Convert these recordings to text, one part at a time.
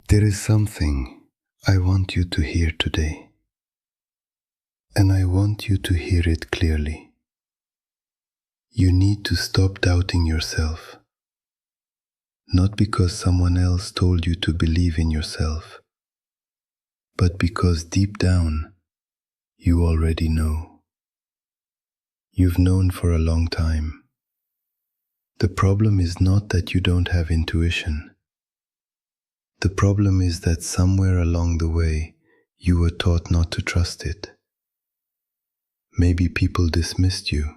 There is something I want you to hear today, and I want you to hear it clearly. You need to stop doubting yourself, not because someone else told you to believe in yourself, but because deep down you already know. You've known for a long time. The problem is not that you don't have intuition. The problem is that somewhere along the way, you were taught not to trust it. Maybe people dismissed you.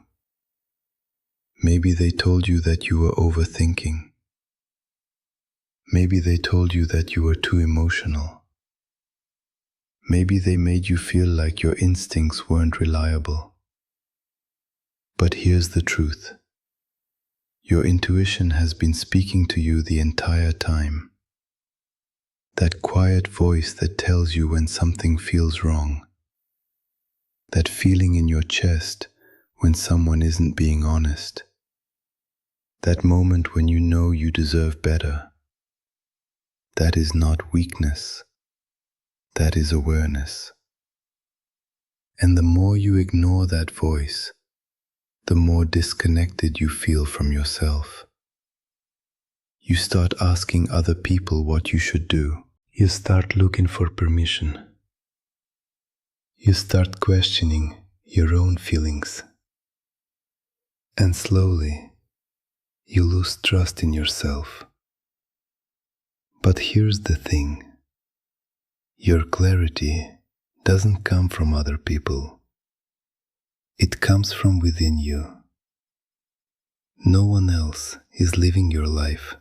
Maybe they told you that you were overthinking. Maybe they told you that you were too emotional. Maybe they made you feel like your instincts weren't reliable. But here's the truth. Your intuition has been speaking to you the entire time. That quiet voice that tells you when something feels wrong. That feeling in your chest when someone isn't being honest. That moment when you know you deserve better. That is not weakness. That is awareness. And the more you ignore that voice, the more disconnected you feel from yourself. You start asking other people what you should do. You start looking for permission. You start questioning your own feelings. And slowly, you lose trust in yourself. But here's the thing. Your clarity doesn't come from other people. It comes from within you. No one else is living your life.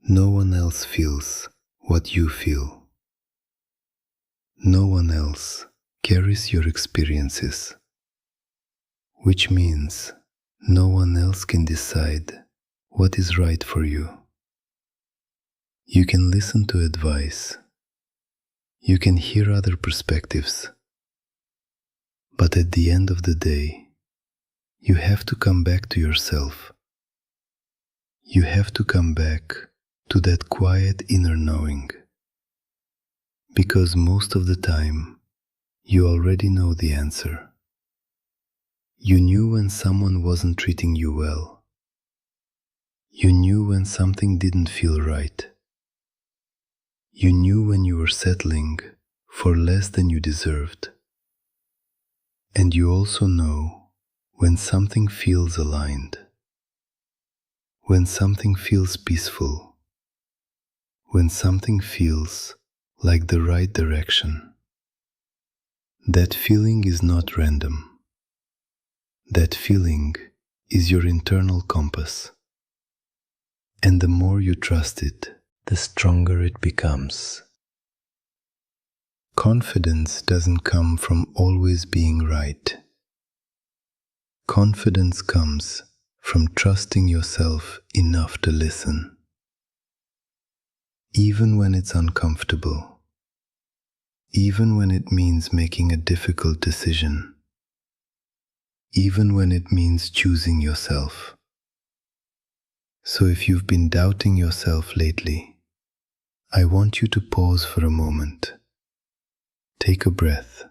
No one else feels what you feel. No one else carries your experiences, which means no one else can decide what is right for you. You can listen to advice. You can hear other perspectives. But at the end of the day, you have to come back to yourself. You have to come back to that quiet inner knowing. Because most of the time, you already know the answer. You knew when someone wasn't treating you well. You knew when something didn't feel right. You knew when you were settling for less than you deserved. And you also know when something feels aligned, when something feels peaceful, when something feels like the right direction. That feeling is not random. That feeling is your internal compass. And the more you trust it, the stronger it becomes. Confidence doesn't come from always being right. Confidence comes from trusting yourself enough to listen. Even when it's uncomfortable. Even when it means making a difficult decision. Even when it means choosing yourself. So if you've been doubting yourself lately, I want you to pause for a moment. Take a breath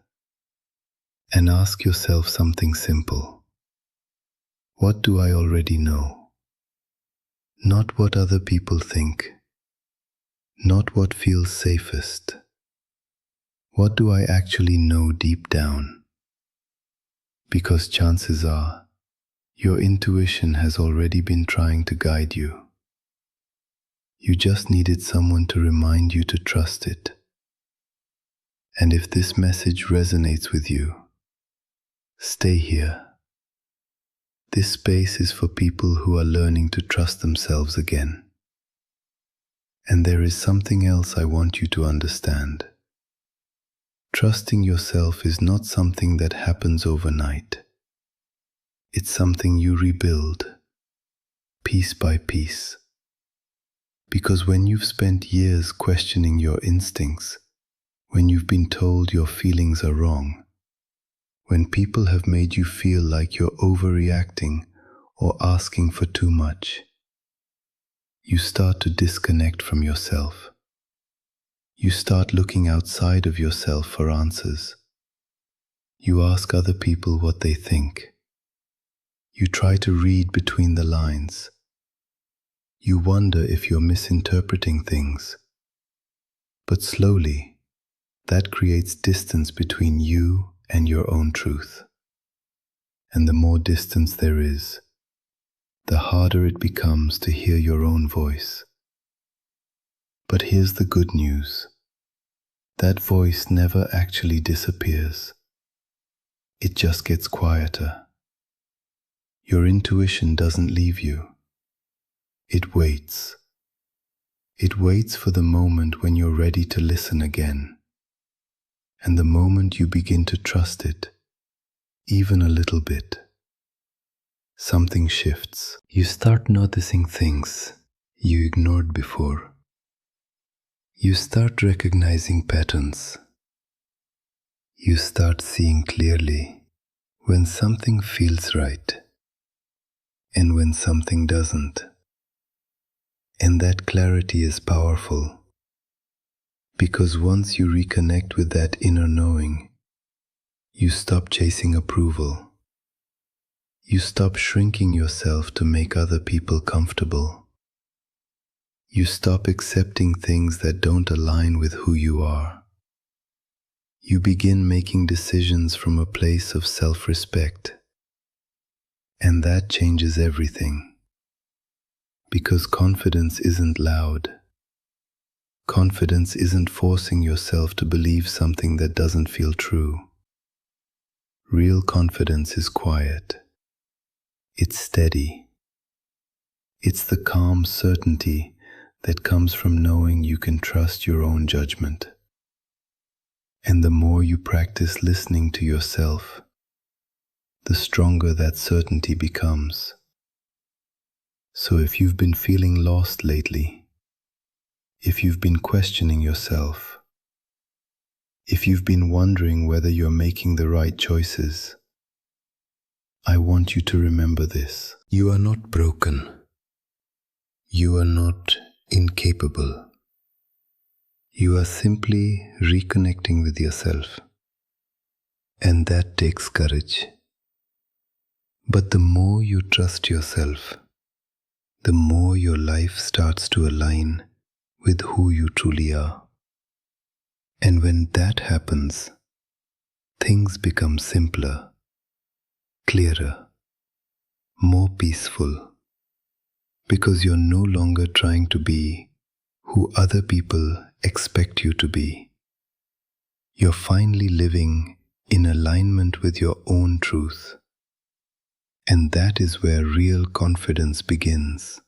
and ask yourself something simple. What do I already know? Not what other people think. Not what feels safest. What do I actually know deep down? Because chances are, your intuition has already been trying to guide you. You just needed someone to remind you to trust it. And if this message resonates with you, stay here. This space is for people who are learning to trust themselves again. And there is something else I want you to understand. Trusting yourself is not something that happens overnight. It's something you rebuild, piece by piece. Because when you've spent years questioning your instincts, when you've been told your feelings are wrong, when people have made you feel like you're overreacting or asking for too much, you start to disconnect from yourself. You start looking outside of yourself for answers. You ask other people what they think. You try to read between the lines. You wonder if you're misinterpreting things. But slowly, that creates distance between you and your own truth. And the more distance there is, the harder it becomes to hear your own voice. But here's the good news. That voice never actually disappears. It just gets quieter. Your intuition doesn't leave you. It waits. It waits for the moment when you're ready to listen again. And the moment you begin to trust it, even a little bit, something shifts. You start noticing things you ignored before. You start recognizing patterns. You start seeing clearly when something feels right and when something doesn't. And that clarity is powerful, because once you reconnect with that inner knowing, you stop chasing approval. You stop shrinking yourself to make other people comfortable. You stop accepting things that don't align with who you are. You begin making decisions from a place of self-respect. And that changes everything. Because confidence isn't loud. Confidence isn't forcing yourself to believe something that doesn't feel true. Real confidence is quiet. It's steady. It's the calm certainty that comes from knowing you can trust your own judgment. And the more you practice listening to yourself, the stronger that certainty becomes. So if you've been feeling lost lately, if you've been questioning yourself, if you've been wondering whether you're making the right choices, I want you to remember this. You are not broken. You are not incapable. You are simply reconnecting with yourself. And that takes courage. But the more you trust yourself, the more your life starts to align with who you truly are. And when that happens, things become simpler, clearer, more peaceful. Because you're no longer trying to be who other people expect you to be. You're finally living in alignment with your own truth. And that is where real confidence begins.